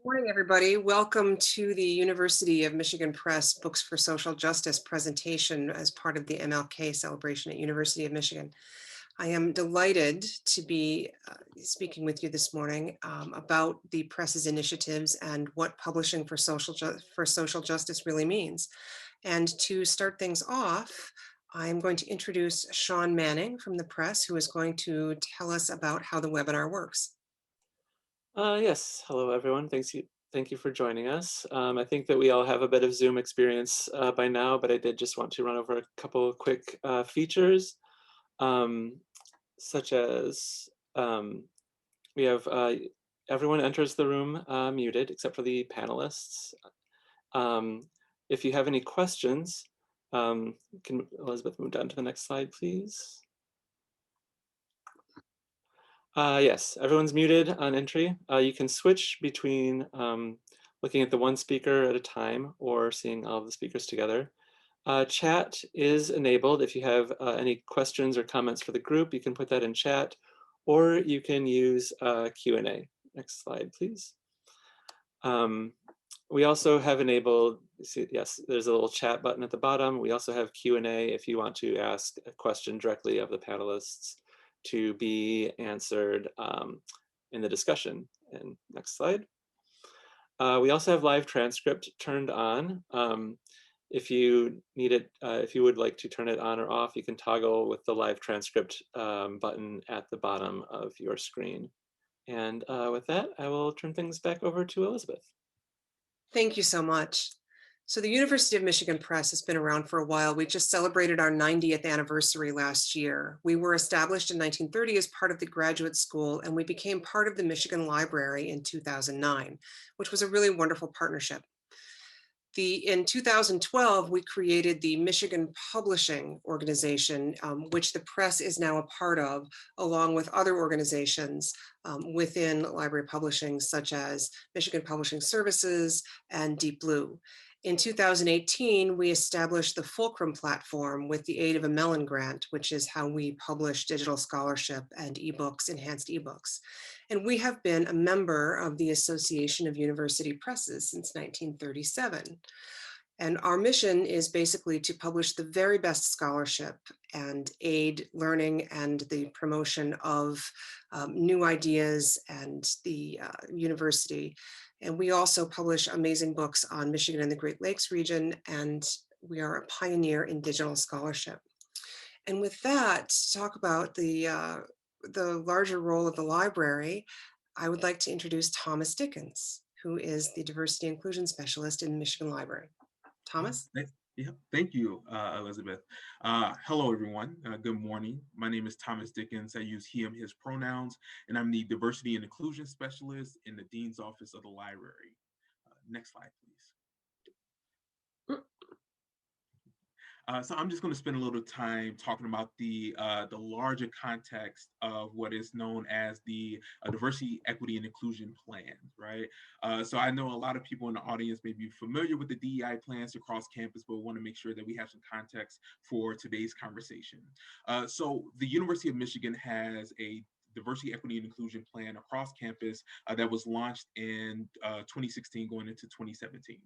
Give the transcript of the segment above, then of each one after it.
Morning, everybody. Welcome to the University of Michigan Press Books for Social Justice presentation as part of the MLK celebration at University of Michigan. I am delighted to be speaking with you this morning about the press's initiatives and what publishing for social justice really means. And to start things off, I'm going to introduce Sean Manning from the press, who is going to tell us about how the webinar works. Yes, hello everyone. Thank you for joining us. I think that we all have a bit of Zoom experience by now, but I did just want to run over a couple of quick features, um, such as we have everyone enters the room muted except for the panelists. If you have any questions, can Elizabeth move down to the next slide, please? Yes, everyone's muted on entry. You can switch between looking at the one speaker at a time or seeing all of the speakers together. Chat is enabled. If you have any questions or comments for the group, you can put that in chat, or you can use Q&A. Next slide, please. We also have enabled, yes, there's a little chat button at the bottom. We also have Q&A if you want to ask a question directly of the panelists to be answered in the discussion. And next slide. We also have live transcript turned on. If you need it, if you would like to turn it on or off, you can toggle with the live transcript button at the bottom of your screen. And with that, I will turn things back over to Elizabeth. Thank you so much. So the University of Michigan Press has been around for a while. We just celebrated our 90th anniversary last year. We were established in 1930 as part of the graduate school, and we became part of the Michigan Library in 2009, which was a really wonderful partnership. In 2012, we created the Michigan Publishing Organization, which the press is now a part of, along with other organizations within library publishing, such as Michigan Publishing Services and Deep Blue. In 2018, we established the Fulcrum Platform with the aid of a Mellon grant, which is how we publish digital scholarship and ebooks, enhanced ebooks. And we have been a member of the Association of University Presses since 1937. And our mission is basically to publish the very best scholarship and aid learning and the promotion of new ideas and the university. And we also publish amazing books on Michigan and the Great Lakes region, and we are a pioneer in digital scholarship. And with that, to talk about the larger role of the library, I would like to introduce Thomas Dickens, who is the Diversity Inclusion Specialist in Michigan Library. Thomas? Yeah, thank you, Elizabeth. Hello, everyone. Good morning. My name is Thomas Dickens. I use he, him, his pronouns, and I'm the Diversity and Inclusion Specialist in the Dean's Office of the Library. Next slide, please. So I'm just going to spend a little time talking about the larger context of what is known as the Diversity, Equity, and Inclusion Plan, right? So I know a lot of people in the audience may be familiar with the DEI plans across campus, but we want to make sure that we have some context for today's conversation. So the University of Michigan has a diversity, equity, and inclusion plan across campus that was launched in 2016 going into 2017.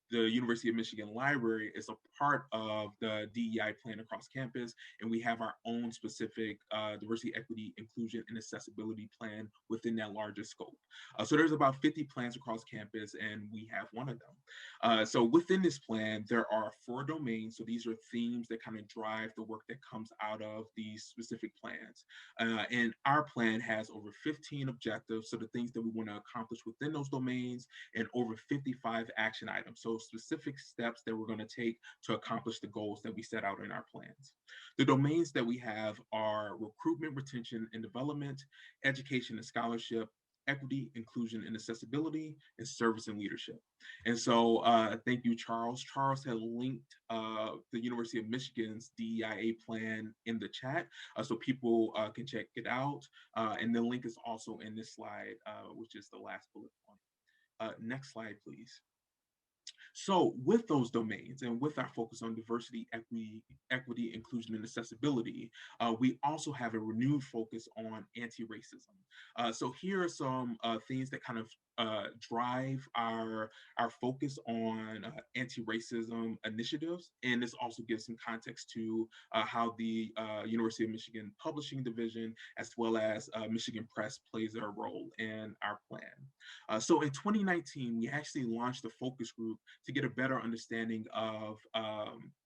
The University of Michigan Library is a part of the DEI plan across campus, and we have our own specific diversity, equity, inclusion, and accessibility plan within that larger scope. So there's about 50 plans across campus, and we have one of them. So within this plan, there are 4 domains. So these are themes that kind of drive the work that comes out of these specific plans. And our plan has over 15 objectives, so the things that we want to accomplish within those domains, and over 55 action items, so specific steps that we're going to take to accomplish the goals that we set out in our plans. The domains that we have are recruitment, retention, and development, education and scholarship, equity, inclusion, and accessibility, and service and leadership. And so thank you, Charles. Charles had linked the University of Michigan's DEIA plan in the chat so people can check it out. And the link is also in this slide, which is the last bullet point. Next slide, please. So with those domains and with our focus on diversity, equity, inclusion, and accessibility, we also have a renewed focus on anti-racism. So here are some things that kind of drive our focus on anti-racism initiatives, and this also gives some context to how the University of Michigan Publishing Division, as well as Michigan Press, plays a role in our plan. So in 2019, we actually launched a focus group to get a better understanding of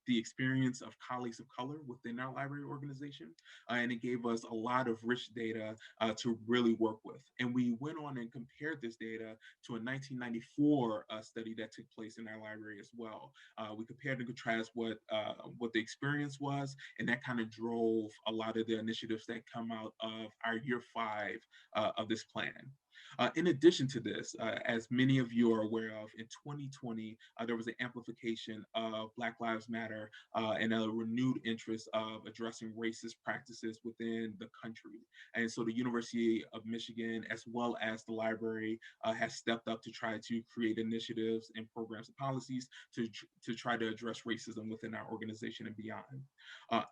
the experience of colleagues of color within our library organization, and it gave us a lot of rich data to really work with. And we went on and compared this data to a 1994 study that took place in our library as well. We compared and contrast what the experience was, and that kind of drove a lot of the initiatives that come out of our year 5 of this plan. In addition to this, as many of you are aware of, in 2020, there was an amplification of Black Lives Matter and a renewed interest of addressing racist practices within the country. And so the University of Michigan, as well as the library, has stepped up to try to create initiatives and programs and policies to try to address racism within our organization and beyond.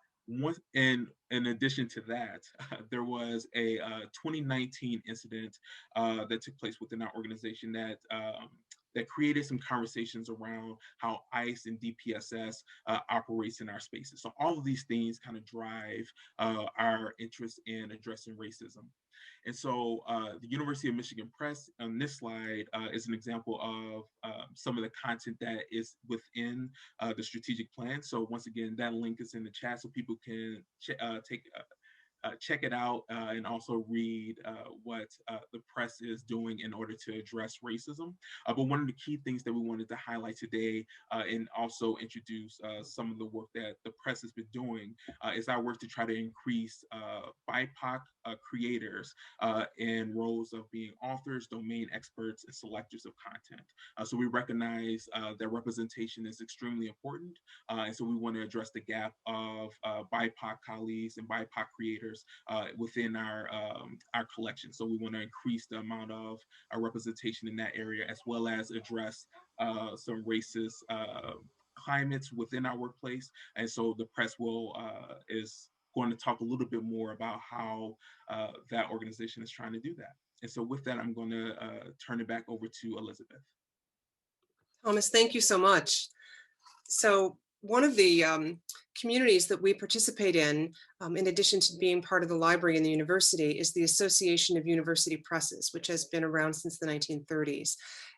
In addition to that, there was a 2019 incident that took place within our organization that created some conversations around how ICE and DPSS operates in our spaces. So all of these things kind of drive our interest in addressing racism. And so the University of Michigan Press on this slide is an example of some of the content that is within the strategic plan. So once again, that link is in the chat so people can check it out and also read what the press is doing in order to address racism. But one of the key things that we wanted to highlight today and also introduce some of the work that the press has been doing is our work to try to increase BIPOC creators in roles of being authors, domain experts, and selectors of content. So we recognize that representation is extremely important. And so we want to address the gap of BIPOC colleagues and BIPOC creators within our collection. So we want to increase the amount of representation in that area, as well as address some racist climates within our workplace. And so the press is going to talk a little bit more about how that organization is trying to do that. And so with that, I'm going to turn it back over to Elizabeth. Thomas, thank you so much. So one of the communities that we participate in addition to being part of the library and the university, is the Association of University Presses, which has been around since the 1930s.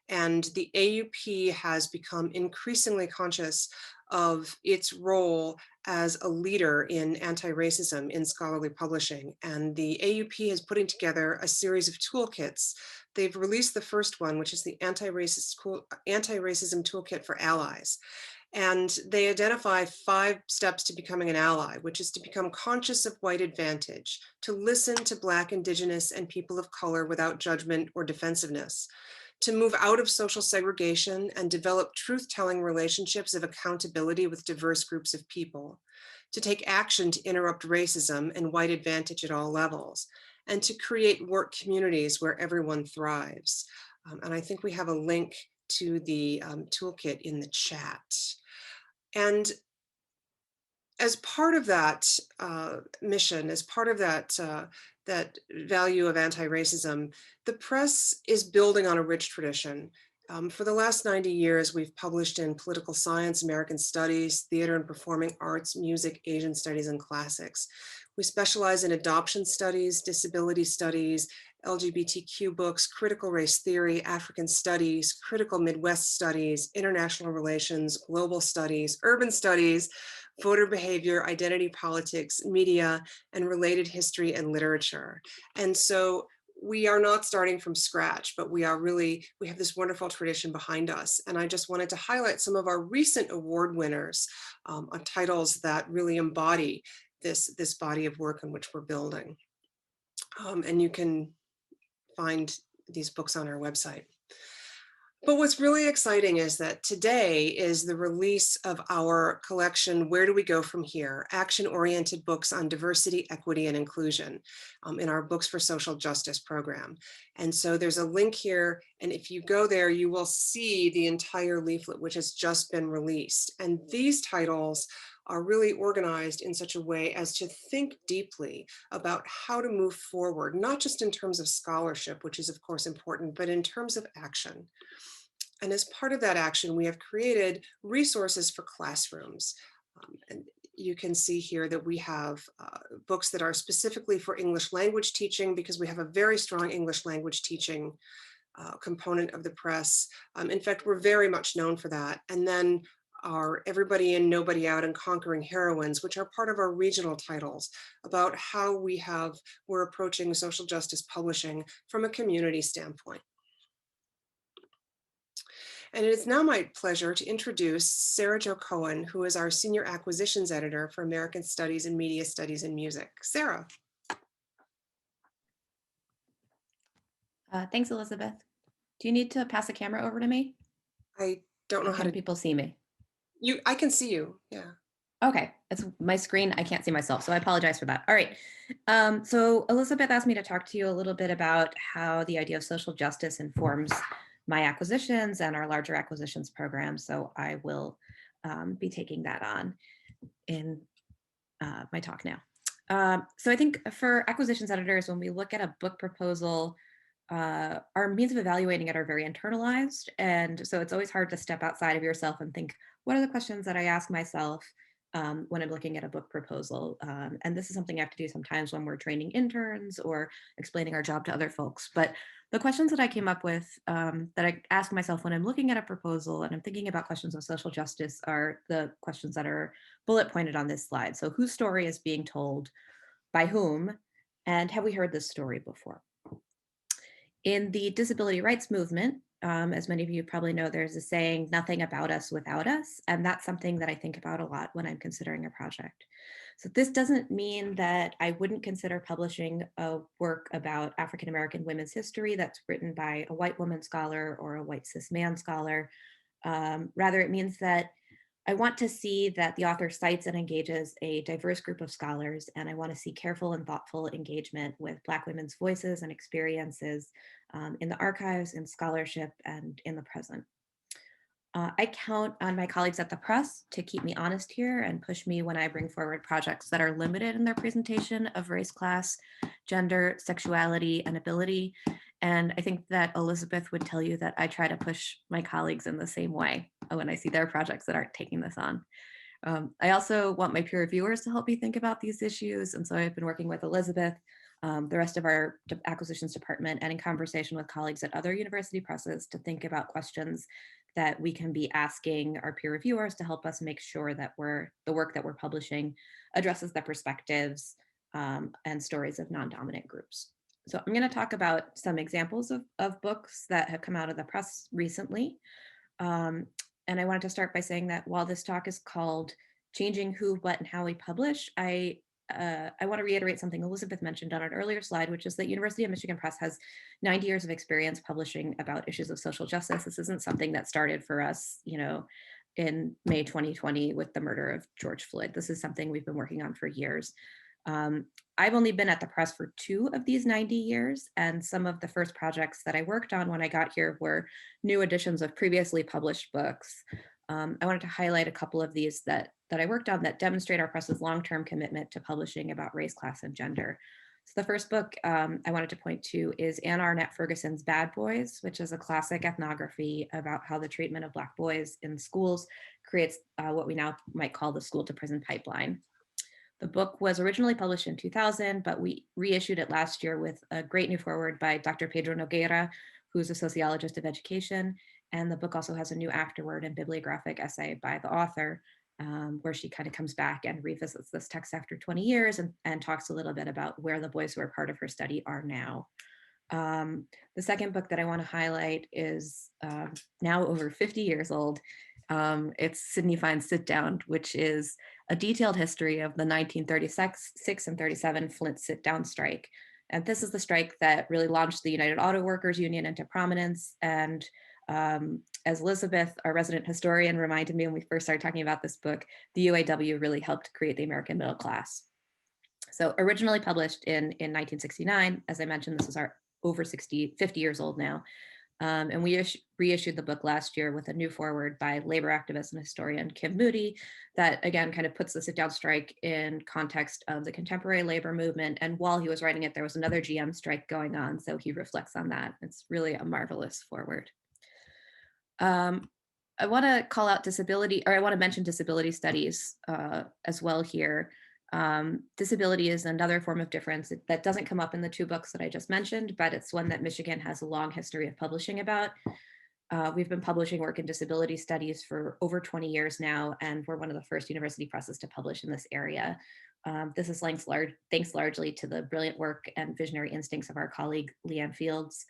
And the AUP has become increasingly conscious of its role as a leader in anti-racism in scholarly publishing. And the AUP is putting together a series of toolkits. They've released the first one, which is the Anti-Racism Toolkit for Allies. And they identify 5 steps to becoming an ally, which is to become conscious of white advantage, to listen to Black, Indigenous, and people of color without judgment or defensiveness, to move out of social segregation and develop truth-telling relationships of accountability with diverse groups of people, to take action to interrupt racism and white advantage at all levels, and to create work communities where everyone thrives. And I think we have a link to the toolkit in the chat. And as part of that mission, as part of that value of anti-racism, the press is building on a rich tradition. For the last 90 years, we've published in political science, American studies, theater and performing arts, music, Asian studies, and classics. We specialize in adoption studies, disability studies, LGBTQ books, critical race theory, African studies, critical Midwest studies, international relations, global studies, urban studies, voter behavior, identity politics, media, and related history and literature. And so we are not starting from scratch, but we have this wonderful tradition behind us. And I just wanted to highlight some of our recent award winners on titles that really embody this body of work in which we're building. And you can find these books on our website. But what's really exciting is that today is the release of our collection, Where Do We Go From Here? Action-oriented books on diversity, equity, and inclusion in our Books for Social Justice program. And so there's a link here, and if you go there, you will see the entire leaflet, which has just been released. And these titles are really organized in such a way as to think deeply about how to move forward, not just in terms of scholarship, which is of course important, but in terms of action. And as part of that action, we have created resources for classrooms. And you can see here that we have books that are specifically for English language teaching, because we have a very strong English language teaching component of the press. In fact, we're very much known for that. And then our Everybody In, Nobody Out and Conquering Heroines, which are part of our regional titles, about how we're approaching social justice publishing from a community standpoint. And it is now my pleasure to introduce Sarah Jo Cohen, who is our Senior Acquisitions Editor for American Studies and Media Studies in Music. Sarah. Thanks, Elizabeth. Do you need to pass the camera over to me? I don't know Or how can to, people see me? I can see you, yeah. Okay, it's my screen. I can't see myself, so I apologize for that. All right. So Elizabeth asked me to talk to you a little bit about how the idea of social justice informs my acquisitions and our larger acquisitions program. So I will be taking that on in my talk now. So I think for acquisitions editors, when we look at a book proposal, our means of evaluating it are very internalized. And so it's always hard to step outside of yourself and think, what are the questions that I ask myself when I'm looking at a book proposal? And this is something I have to do sometimes when we're training interns or explaining our job to other folks. But the questions that I came up with that I ask myself when I'm looking at a proposal and I'm thinking about questions of social justice are the questions that are bullet pointed on this slide. So whose story is being told, by whom, and have we heard this story before? In the disability rights movement, as many of you probably know, there's a saying, nothing about us without us. And that's something that I think about a lot when I'm considering a project. So this doesn't mean that I wouldn't consider publishing a work about African-American women's history that's written by a white woman scholar or a white cis man scholar. Rather, it means that I want to see that the author cites and engages a diverse group of scholars, and I want to see careful and thoughtful engagement with Black women's voices and experiences in the archives, in scholarship, and in the present. I count on my colleagues at the press to keep me honest here and push me when I bring forward projects that are limited in their presentation of race, class, gender, sexuality, and ability. And I think that Elizabeth would tell you that I try to push my colleagues in the same way when I see their projects that aren't taking this on. I also want my peer reviewers to help me think about these issues. And so I've been working with Elizabeth, the rest of our acquisitions department, and in conversation with colleagues at other university presses to think about questions that we can be asking our peer reviewers to help us make sure that the work that we're publishing addresses the perspectives and stories of non-dominant groups. So I'm going to talk about some examples of books that have come out of the press recently. And I wanted to start by saying that while this talk is called Changing Who, What, and How We Publish, I want to reiterate something Elizabeth mentioned on an earlier slide, which is that University of Michigan Press has 90 years of experience publishing about issues of social justice. This isn't something that started for us, in May 2020 with the murder of George Floyd. This is something we've been working on for years. I've only been at the press for 2 of these 90 years, and some of the first projects that I worked on when I got here were new editions of previously published books. I wanted to highlight a couple of these that I worked on that demonstrate our press's long-term commitment to publishing about race, class, and gender. So the first book I wanted to point to is Arnett Ferguson's Bad Boys, which is a classic ethnography about how the treatment of Black boys in schools creates what we now might call the school to prison pipeline. The book was originally published in 2000, but we reissued it last year with a great new foreword by Dr. Pedro Nogueira, who's a sociologist of education. And the book also has a new afterword and bibliographic essay by the author, where she kind of comes back and revisits this text after 20 years and talks a little bit about where the boys who are part of her study are now. The second book that I want to highlight is now over 50 years old. It's Sidney Fine's Sit Down, which is a detailed history of the 1936 and 37 Flint sit-down strike. And this is the strike that really launched the United Auto Workers Union into prominence. And as Elizabeth, our resident historian, reminded me when we first started talking about this book, the UAW really helped create the American middle class. So originally published in 1969, as I mentioned, this is our over 50 years old now. And we reissued the book last year with a new foreword by labor activist and historian Kim Moody that, again, kind of puts the sit-down strike in context of the contemporary labor movement. And while he was writing it, there was another GM strike going on, so he reflects on that. It's really a marvelous foreword. I want to call out disability, or I want to mention disability studies as well here. Disability is another form of difference that doesn't come up in the two books that I just mentioned, but it's one that Michigan has a long history of publishing about. We've been publishing work in disability studies for over 20 years now, and we're one of the first university presses to publish in this area. This is thanks largely to the brilliant work and visionary instincts of our colleague, Leanne Fields.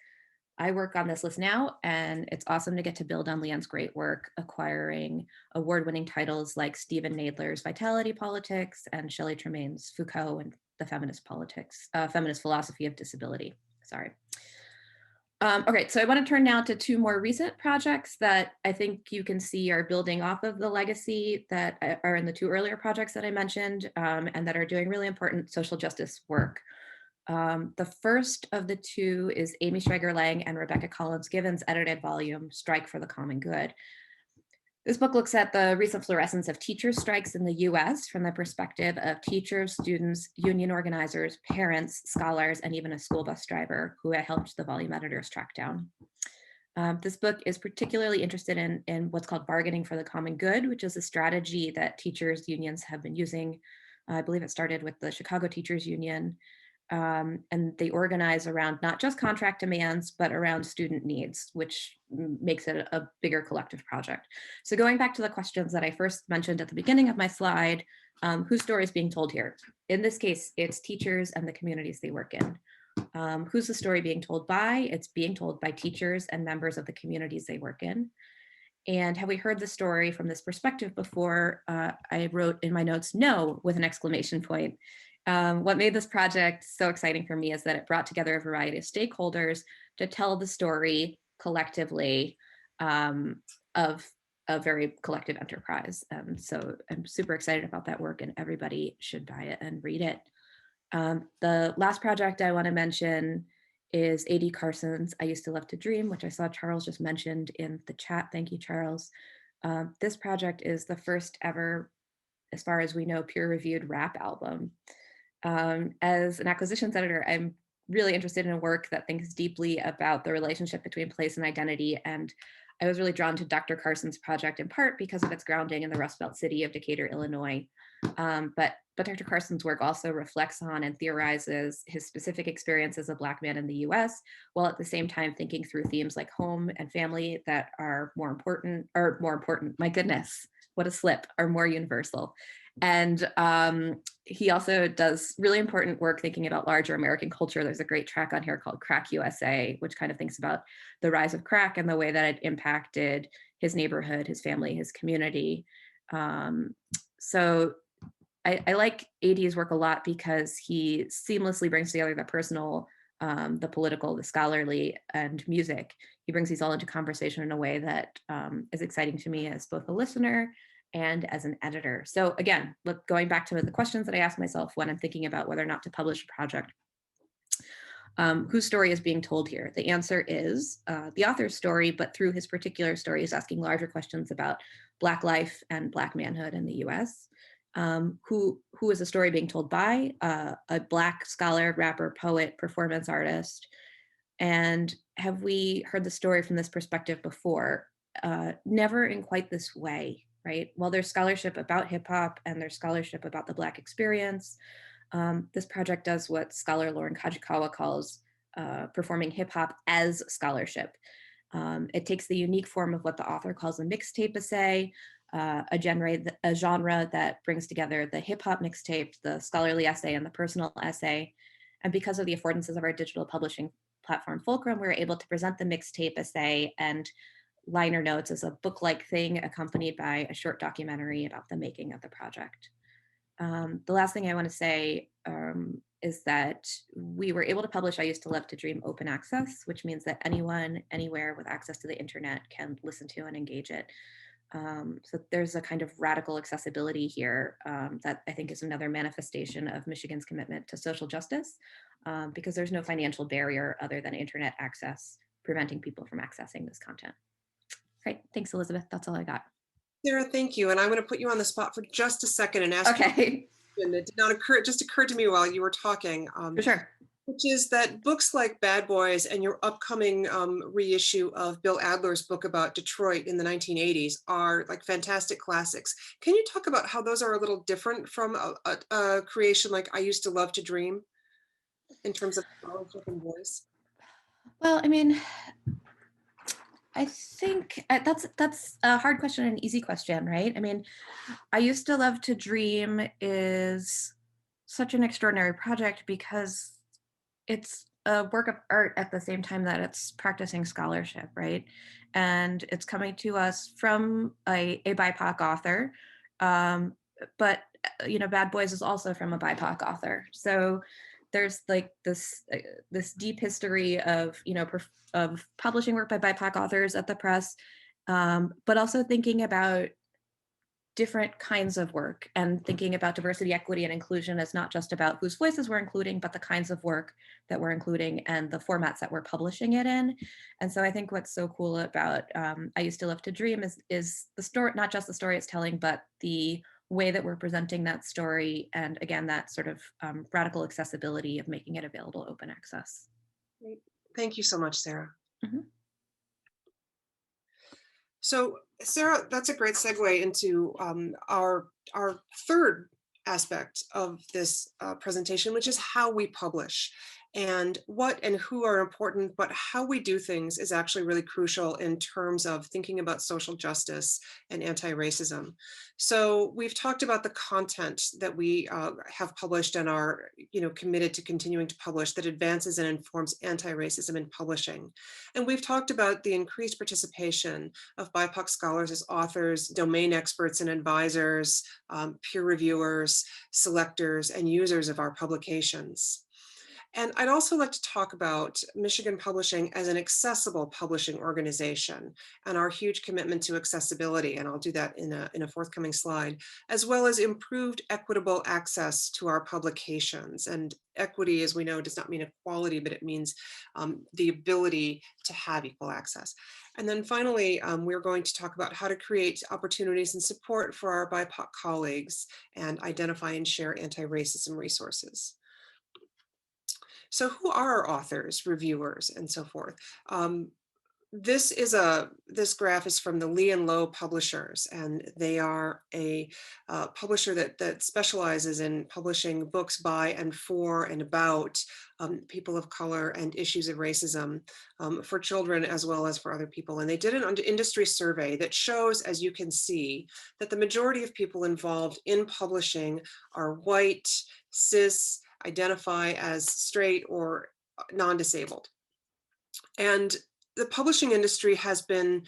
I work on this list now, and it's awesome to get to build on Leanne's great work, acquiring award-winning titles like Stephen Nadler's Vitality Politics and Shelley Tremaine's Foucault and the Feminist Philosophy of Disability. Sorry. Okay, so I want to turn now to two more recent projects that I think you can see are building off of the legacy that are in the two earlier projects that I mentioned, and that are doing really important social justice work. The first of the two is Amy Schreger-Lang and Rebecca Collins-Given's edited volume, Strike for the Common Good. This book looks at the recent fluorescence of teachers' strikes in the US from the perspective of teachers, students, union organizers, parents, scholars, and even a school bus driver who I helped the volume editors track down. This book is particularly interested in what's called bargaining for the common good, which is a strategy that teachers' unions have been using. I believe it started with the Chicago Teachers Union. And they organize around not just contract demands, but around student needs, which makes it a bigger collective project. So going back to the questions that I first mentioned at the beginning of my slide, whose story is being told here? In this case, it's teachers and the communities they work in. Who's the story being told by? It's being told by teachers and members of the communities they work in. And have we heard the story from this perspective before? I wrote in my notes, no, with an exclamation point. What made this project so exciting for me is that it brought together a variety of stakeholders to tell the story collectively of a very collective enterprise. So I'm super excited about that work, and everybody should buy it and read it. The last project I want to mention is A.D. Carson's I Used to Love to Dream, which I saw Charles just mentioned in the chat. Thank you, Charles. This project is the first ever, as far as we know, peer-reviewed rap album. As an acquisitions editor, I'm really interested in work that thinks deeply about the relationship between place and identity. And I was really drawn to Dr. Carson's project in part because of its grounding in the Rust Belt city of Decatur, Illinois. But Dr. Carson's work also reflects on and theorizes his specific experience as a Black man in the US, while at the same time thinking through themes like home and family that are more important, my goodness, what a slip, are more universal. And he also does really important work thinking about larger American culture. There's a great track on here called Crack USA, which kind of thinks about the rise of crack and the way that it impacted his neighborhood, his family, his community. So I like AD's work a lot because he seamlessly brings together the personal, the political, the scholarly, and music. He brings these all into conversation in a way that is exciting to me as both a listener and as an editor. So again, going back to the questions that I ask myself when I'm thinking about whether or not to publish a project, whose story is being told here? The answer is the author's story, but through his particular story, he's asking larger questions about Black life and Black manhood in the US. Who is the story being told by? A Black scholar, rapper, poet, performance artist. And have we heard the story from this perspective before? Never in quite this way, right? While there's scholarship about hip hop and there's scholarship about the Black experience, this project does what scholar Lauren Kajikawa calls performing hip hop as scholarship. It takes the unique form of what the author calls a mixtape essay, a genre that brings together the hip hop mixtape, the scholarly essay, and the personal essay. And because of the affordances of our digital publishing platform, Fulcrum, we were able to present the mixtape essay and liner notes as a book-like thing accompanied by a short documentary about the making of the project. The last thing I want to say is that we were able to publish I Used to Love to Dream open access, which means that anyone, anywhere with access to the internet can listen to and engage it. So there's a kind of radical accessibility here that I think is another manifestation of Michigan's commitment to social justice, because there's no financial barrier other than internet access preventing people from accessing this content. Great, thanks, Elizabeth. That's all I got. Sarah, thank you. And I'm going to put you on the spot for just a second and ask you, and it did not occur, it just occurred to me while you were talking. For sure. Which is that books like Bad Boys and your upcoming reissue of Bill Adler's book about Detroit in the 1980s are like fantastic classics. Can you talk about how those are a little different from a creation like I Used to Love to Dream in terms of scholarship and voice? Well, I mean, I think that's a hard question and an easy question, right? I mean, I Used to Love to Dream is such an extraordinary project because it's a work of art at the same time that it's practicing scholarship, right? And it's coming to us from a BIPOC author, but Bad Boys is also from a BIPOC author. So there's like this deep history of of publishing work by BIPOC authors at the press, but also thinking about different kinds of work and thinking about diversity, equity, and inclusion as not just about whose voices we're including, but the kinds of work that we're including and the formats that we're publishing it in. And so I think what's so cool about I Used to Love to Dream is the story, not just the story it's telling, but the way that we're presenting that story. And again, that sort of radical accessibility of making it available open access. Great. Thank you so much, Sarah. Mm-hmm. So Sarah, that's a great segue into our third aspect of this presentation, which is how we publish. And what and who are important, but how we do things is actually really crucial in terms of thinking about social justice and anti-racism. So we've talked about the content that we have published and are committed to continuing to publish that advances and informs anti-racism in publishing. And we've talked about the increased participation of BIPOC scholars as authors, domain experts and advisors, peer reviewers, selectors, and users of our publications. And I'd also like to talk about Michigan Publishing as an accessible publishing organization and our huge commitment to accessibility, and I'll do that in a forthcoming slide, as well as improved equitable access to our publications. And equity, as we know, does not mean equality, but it means the ability to have equal access. And then finally, we're going to talk about how to create opportunities and support for our BIPOC colleagues and identify and share anti-racism resources. So who are our authors, reviewers, and so forth? This graph is from the Lee and Low publishers, and they are a publisher that specializes in publishing books by and for and about people of color and issues of racism for children as well as for other people. And they did an industry survey that shows, as you can see, that the majority of people involved in publishing are white, cis, identify as straight or non-disabled. And the publishing industry has been,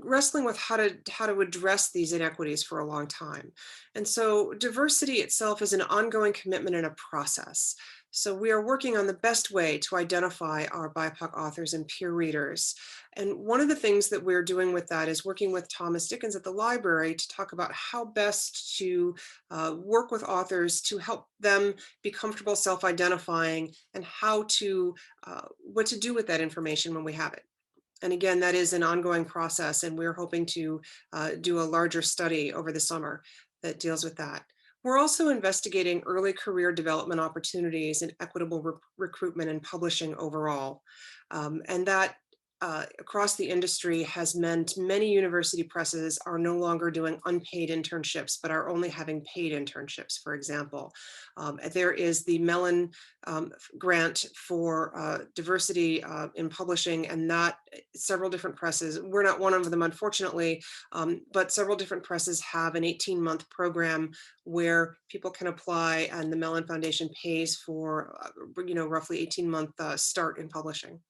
wrestling with how to address these inequities for a long time. And so diversity itself is an ongoing commitment and a process. So we are working on the best way to identify our BIPOC authors and peer readers. And one of the things that we're doing with that is working with Thomas Dickens at the library to talk about how best to work with authors to help them be comfortable self-identifying and how to, what to do with that information when we have it. And again, that is an ongoing process, and we're hoping to do a larger study over the summer that deals with that. We're also investigating early career development opportunities and equitable recruitment and publishing overall. And that across the industry has meant many university presses are no longer doing unpaid internships, but are only having paid internships, for example. There is the Mellon grant for diversity in publishing, and that several different presses, we're not one of them, unfortunately, but several different presses have an 18-month program where people can apply, and the Mellon Foundation pays for, roughly 18-month start in publishing.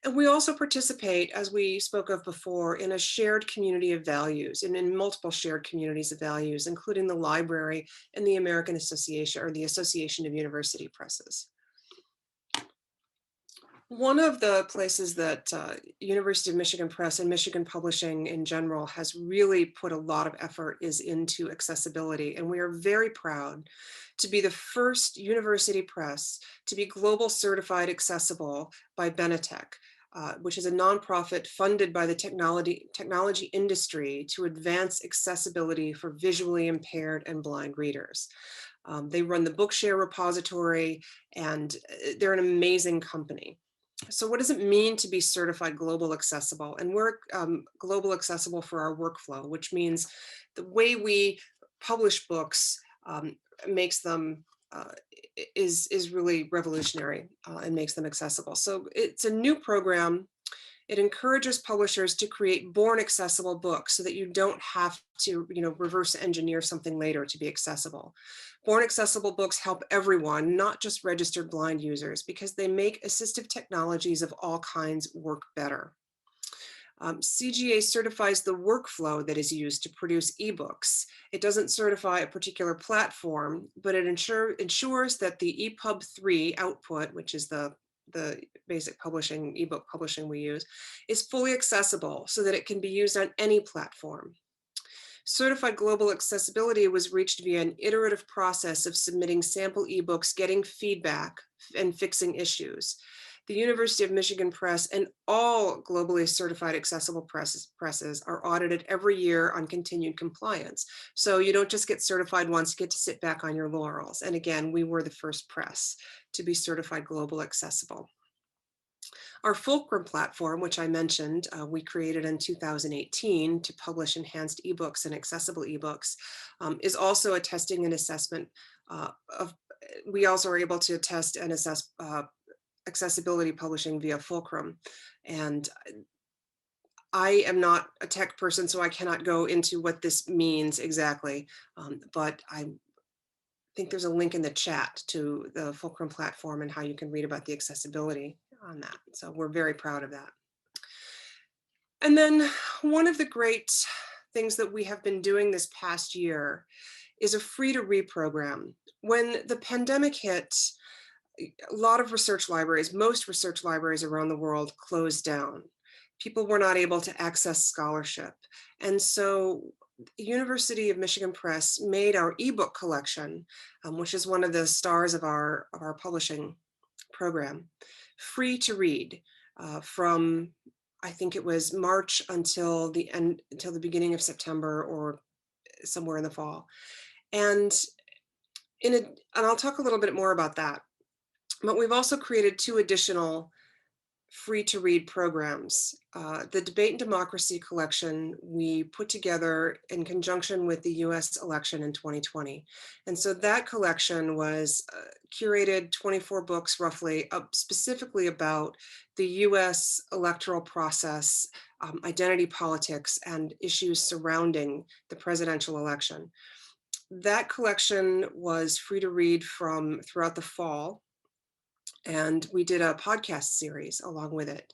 And we also participate, as we spoke of before, in a shared community of values and in multiple shared communities of values, including the library and the American Association or the Association of University Presses. One of the places that University of Michigan Press and Michigan Publishing in general has really put a lot of effort is into accessibility. And we are very proud to be the first university press to be global certified accessible by Benetech. which is a nonprofit funded by the technology industry to advance accessibility for visually impaired and blind readers. They run the Bookshare repository, and they're an amazing company. So what does it mean to be certified global accessible? And we're global accessible for our workflow, which means the way we publish books makes them is really revolutionary and makes them accessible. So it's a new program. It encourages publishers to create born accessible books so that you don't have to, reverse engineer something later to be accessible. Born accessible books help everyone, not just registered blind users, because they make assistive technologies of all kinds work better. CGA certifies the workflow that is used to produce ebooks. It doesn't certify a particular platform, but it ensures that the EPUB 3 output, which is the basic publishing, ebook publishing we use, is fully accessible so that it can be used on any platform. Certified global accessibility was reached via an iterative process of submitting sample ebooks, getting feedback, and fixing issues. The University of Michigan Press and all globally certified accessible presses are audited every year on continued compliance. So you don't just get certified once, you get to sit back on your laurels. And again, we were the first press to be certified global accessible. Our Fulcrum platform, which I mentioned, we created in 2018 to publish enhanced ebooks and accessible ebooks, is also a testing and assessment we also are able to test and assess accessibility publishing via Fulcrum. And I am not a tech person, so I cannot go into what this means exactly, but I think there's a link in the chat to the Fulcrum platform and how you can read about the accessibility on that. So we're very proud of that. And then one of the great things that we have been doing this past year is a free to read program. When the pandemic hit, a lot of research libraries, most research libraries around the world closed down. People were not able to access scholarship. And so the University of Michigan Press made our ebook collection, which is one of the stars of our publishing program, free to read from, I think it was March until the beginning of September or somewhere in the fall. And I'll talk a little bit more about that. But we've also created 2 additional free to read programs. The Debate and Democracy collection we put together in conjunction with the US election in 2020. And so that collection was curated 24 books roughly, specifically about the US electoral process, identity politics, and issues surrounding the presidential election. That collection was free to read from throughout the fall. And we did a podcast series along with it.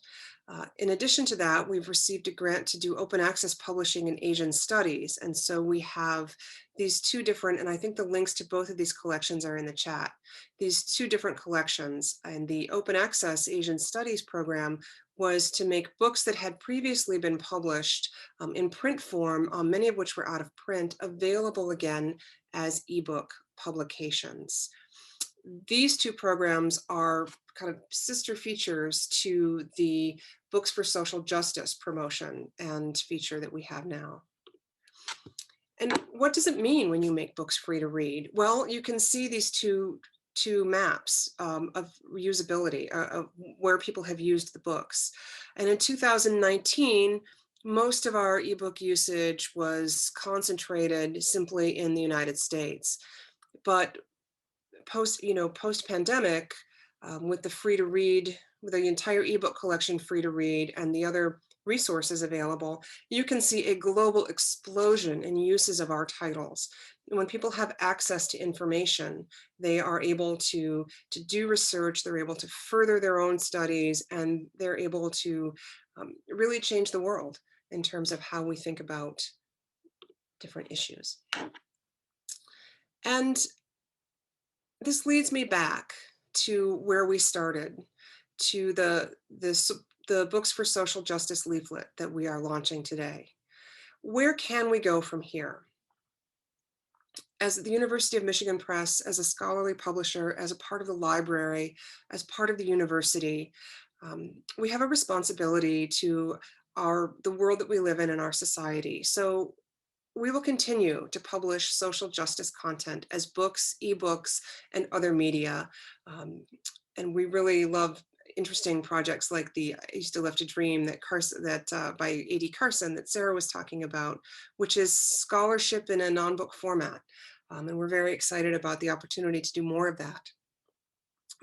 In addition to that, we've received a grant to do open access publishing in Asian studies. And so we have these 2 different, and I think the links to both of these collections are in the chat, these 2 different collections. And the open access Asian studies program was to make books that had previously been published in print form, many of which were out of print, available again as ebook publications. These 2 programs are kind of sister features to the Books for Social Justice promotion and feature that we have now. And what does it mean when you make books free to read? Well, you can see these two maps of reusability, of where people have used the books. And in 2019, most of our ebook usage was concentrated simply in the United States. But post-pandemic, with the free to read, with the entire ebook collection free to read and the other resources available, you can see a global explosion in uses of our titles. And when people have access to information, they are able to do research, they're able to further their own studies, and they're able to really change the world in terms of how we think about different issues. And this leads me back to where we started, to the Books for Social Justice leaflet that we are launching today. Where can we go from here? As the University of Michigan Press, as a scholarly publisher, as a part of the library, as part of the university, We have a responsibility to the world that we live in our society. So we will continue to publish social justice content as books, ebooks, and other media. And we really love interesting projects like the I Used to Live to Dream by A.D. Carson that Sarah was talking about, which is scholarship in a non-book format. And we're very excited about the opportunity to do more of that.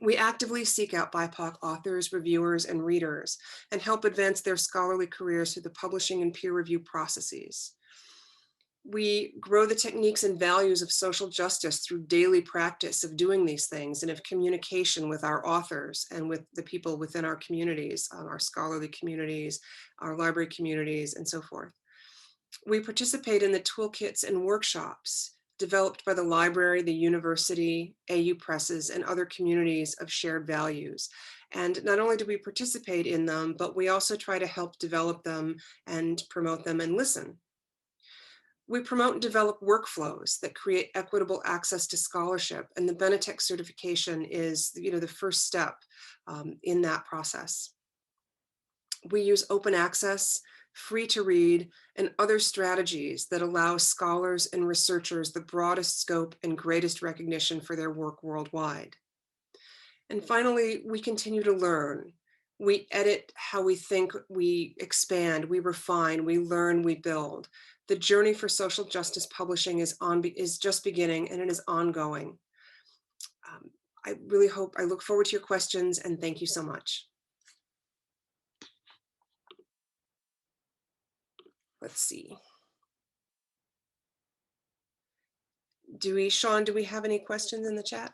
We actively seek out BIPOC authors, reviewers, and readers, and help advance their scholarly careers through the publishing and peer review processes. We grow the techniques and values of social justice through daily practice of doing these things and of communication with our authors and with the people within our communities, our scholarly communities, our library communities, and so forth. We participate in the toolkits and workshops developed by the library, the university, AU presses, and other communities of shared values. And not only do we participate in them, but we also try to help develop them and promote them and listen. We promote and develop workflows that create equitable access to scholarship, and the Benetech certification is, the first step in that process. We use open access, free to read, and other strategies that allow scholars and researchers the broadest scope and greatest recognition for their work worldwide. And finally, we continue to learn. We edit how we think, we expand, we refine, we learn, we build. The journey for social justice publishing is just beginning, and it is ongoing. I look forward to your questions, and thank you so much. Let's see. Sean, do we have any questions in the chat?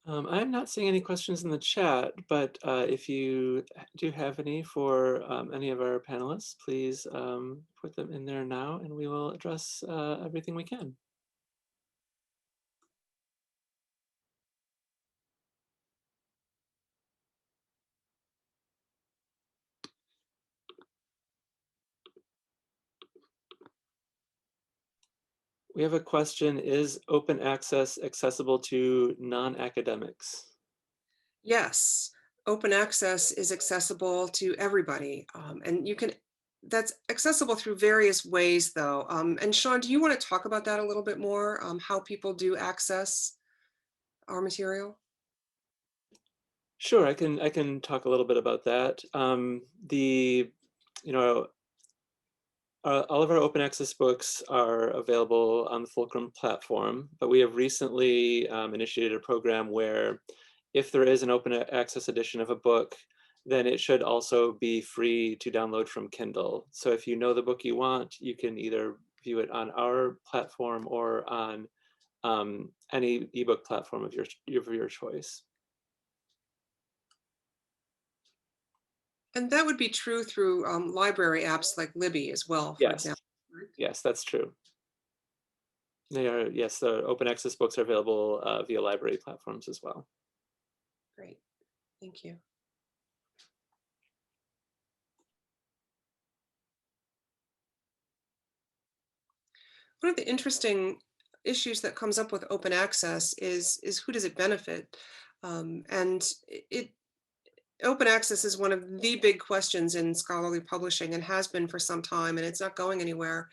I'm not seeing any questions in the chat, but if you do have any for any of our panelists, please put them in there now and we will address everything we can. We have a question: is open access accessible to non-academics? Yes, open access is accessible to everybody, and that's accessible through various ways though. And Sean, do you want to talk about that a little bit more, how people do access our material? Sure, I can talk a little bit about that. All of our open access books are available on the Fulcrum Platform, but we have recently initiated a program where if there is an open access edition of a book, then it should also be free to download from Kindle. So if you know the book you want, you can either view it on our platform or on any ebook platform of your choice. And that would be true through library apps like Libby as well, for example. Yes, that's true. They are, yes, the open access books are available via library platforms as well. Great, thank you. One of the interesting issues that comes up with open access is who does it benefit? And open access is one of the big questions in scholarly publishing and has been for some time, and it's not going anywhere.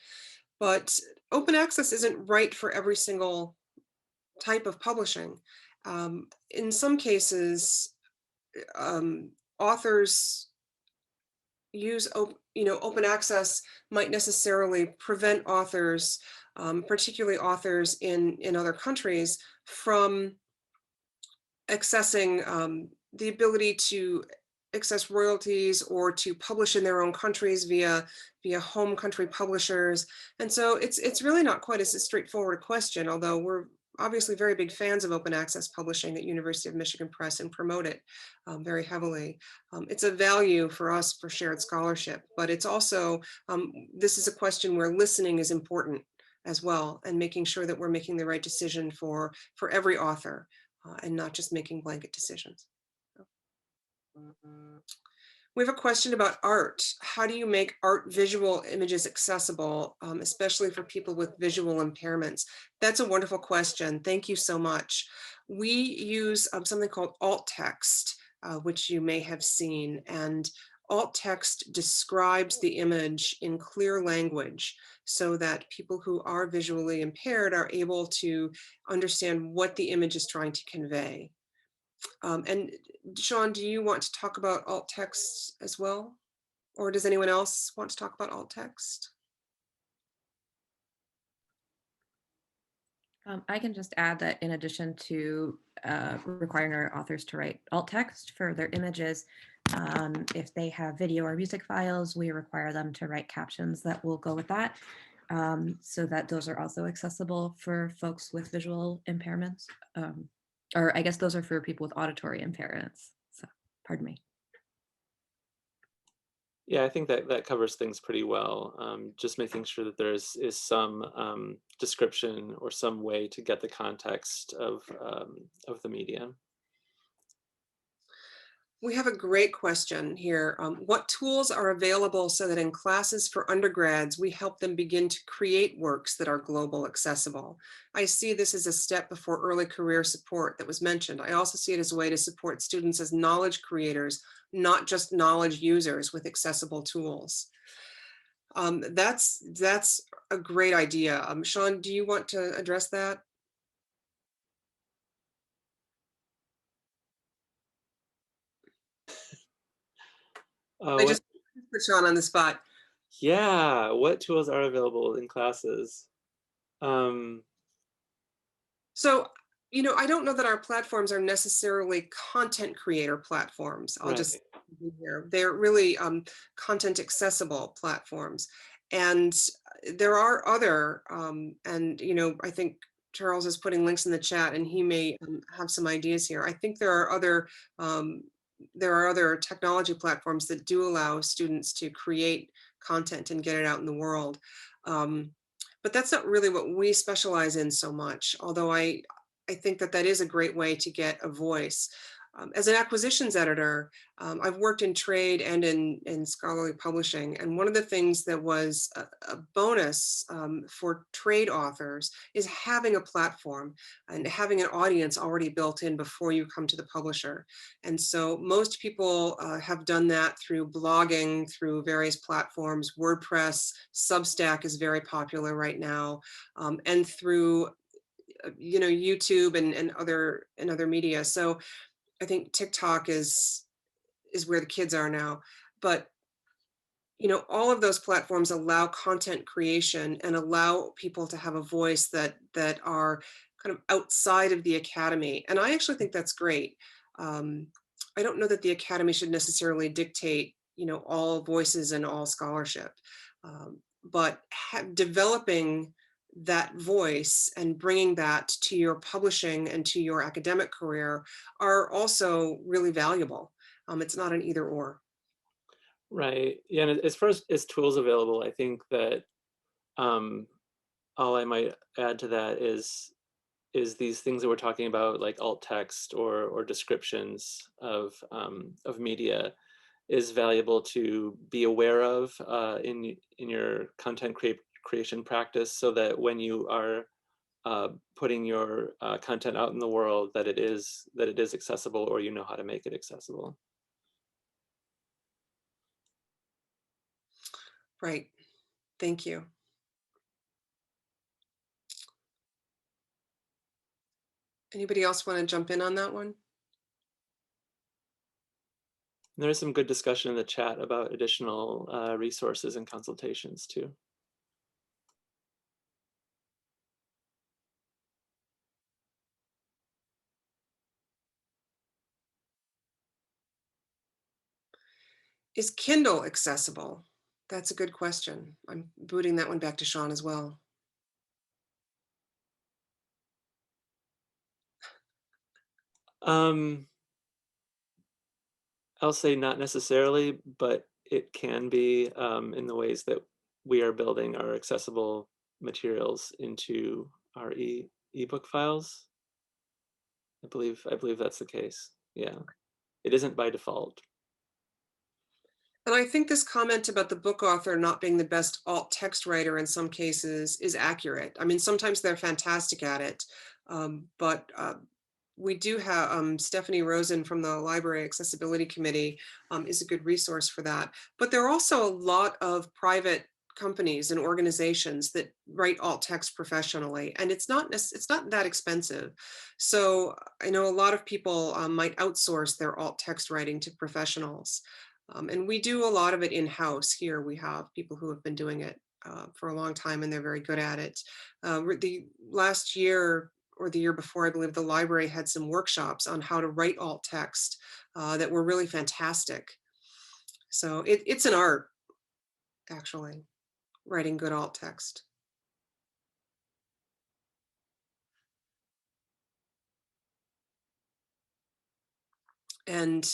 But open access isn't right for every single type of publishing. In some cases, authors use open access might necessarily prevent authors, particularly authors in other countries, from accessing the ability to access royalties or to publish in their own countries via home country publishers. And so it's really not quite as a straightforward question, although we're obviously very big fans of open access publishing at University of Michigan Press and promote it very heavily. It's a value for us for shared scholarship, but it's also, this is a question where listening is important as well, and making sure that we're making the right decision for every author and not just making blanket decisions. We have a question about art. How do you make art visual images accessible, especially for people with visual impairments? That's a wonderful question. Thank you so much. We use something called alt text which you may have seen. And alt text describes the image in clear language so that people who are visually impaired are able to understand what the image is trying to convey. And Sean, do you want to talk about alt text as well? Or does anyone else want to talk about alt text? I can just add that in addition to requiring our authors to write alt text for their images, if they have video or music files, we require them to write captions that will go with that, so that those are also accessible for folks with visual impairments. Or I guess those are for people with auditory impairments. So, pardon me. Yeah, I think that covers things pretty well. Just making sure that there is some description or some way to get the context of the media. We have a great question here. What tools are available so that in classes for undergrads, we help them begin to create works that are global accessible? I see this as a step before early career support that was mentioned. I also see it as a way to support students as knowledge creators, not just knowledge users with accessible tools. That's a great idea. Sean, do you want to address that? I just put Sean on the spot. Yeah, what tools are available in classes? So, I don't know that our platforms are necessarily content creator platforms. I'll just be here. They're really content accessible platforms. And there are other, and I think Charles is putting links in the chat and he may have some ideas here. I think there are other technology platforms that do allow students to create content and get it out in the world. But that's not really what we specialize in so much, although I think that is a great way to get a voice. As an acquisitions editor, I've worked in trade and in scholarly publishing. And one of the things that was a bonus for trade authors is having a platform and having an audience already built in before you come to the publisher. And so most people have done that through blogging, through various platforms. WordPress, Substack is very popular right now, and through YouTube and other media. So I think TikTok is where the kids are now, but all of those platforms allow content creation and allow people to have a voice that are kind of outside of the academy. And I actually think that's great. I don't know that the academy should necessarily dictate, all voices and all scholarship, but developing that voice and bringing that to your publishing and to your academic career are also really valuable. It's not an either or. Right. Yeah. And as far as tools available, I think that all I might add to that is these things that we're talking about, like alt text or descriptions of media, is valuable to be aware of in your content creation practice, so that when you are putting your content out in the world, that it is accessible, or you know how to make it accessible. Right. Thank you. Anybody else want to jump in on that one? There's some good discussion in the chat about additional resources and consultations too. Is Kindle accessible? That's a good question. I'm booting that one back to Sean as well. I'll say not necessarily, but it can be in the ways that we are building our accessible materials into our ebook files. I believe that's the case. Yeah, it isn't by default. And I think this comment about the book author not being the best alt text writer in some cases is accurate. I mean, sometimes they're fantastic at it, but we do have Stephanie Rosen from the Library Accessibility Committee is a good resource for that. But there are also a lot of private companies and organizations that write alt text professionally, and it's not that expensive. So I know a lot of people might outsource their alt text writing to professionals, and we do a lot of it in-house here. We have people who have been doing it for a long time, and they're very good at it. The last year or the year before, I believe the library had some workshops on how to write alt text that were really fantastic. So it's an art, actually, writing good alt text. And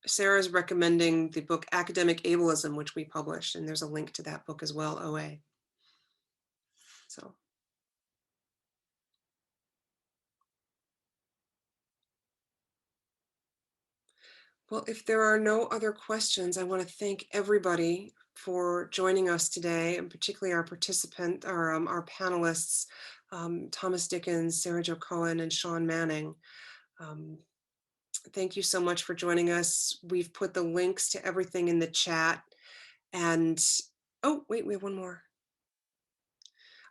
Sarah's recommending the book Academic Ableism, which we published, and there's a link to that book as well, OA. So. Well, if there are no other questions, I want to thank everybody for joining us today, and particularly our participant, our panelists, Thomas Dickens, Sarah Joe Cohen, and Sean Manning. Thank you so much for joining us. We've put the links to everything in the chat. And, oh, wait, we have one more.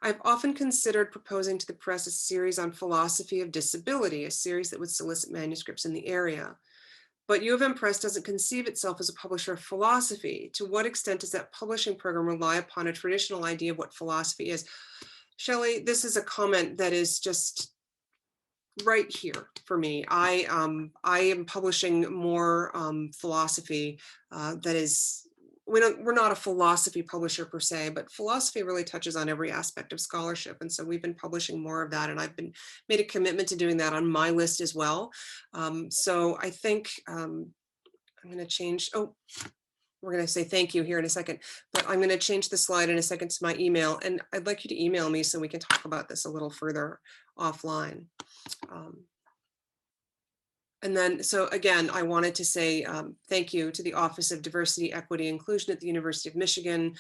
I've often considered proposing to the press a series on philosophy of disability, a series that would solicit manuscripts in the area. But U of M Press doesn't conceive itself as a publisher of philosophy. To what extent does that publishing program rely upon a traditional idea of what philosophy is? Shelley, this is a comment that is just right here for me. I am publishing more philosophy that is, we're not a philosophy publisher per se, but philosophy really touches on every aspect of scholarship. And so we've been publishing more of that, and I've been made a commitment to doing that on my list as well. So I think I'm going to change, oh, we're going to say thank you here in a second, but I'm going to change the slide in a second to my email, and I'd like you to email me so we can talk about this a little further offline. And then, so again, I wanted to say thank you to the Office of Diversity, Equity, Inclusion at the University of Michigan,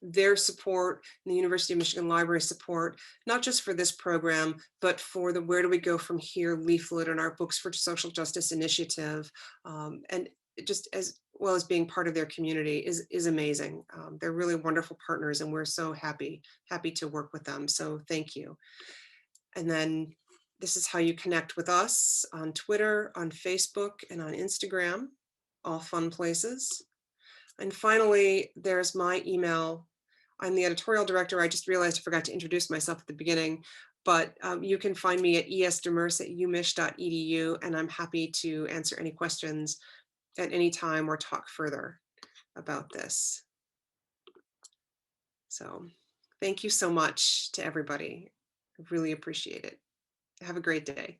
their support, and the University of Michigan Library support, not just for this program, but for the Where Do We Go From Here leaflet and our Books for Social Justice initiative. And just as well as being part of their community is amazing. They're really wonderful partners, and we're so happy to work with them. So thank you. And then this is how you connect with us on Twitter, on Facebook, and on Instagram, all fun places. And finally, there's my email. I'm the editorial director. I just realized I forgot to introduce myself at the beginning, but you can find me at esdemers@umich.edu, and I'm happy to answer any questions at any time or talk further about this. So thank you so much to everybody. I really appreciate it. Have a great day.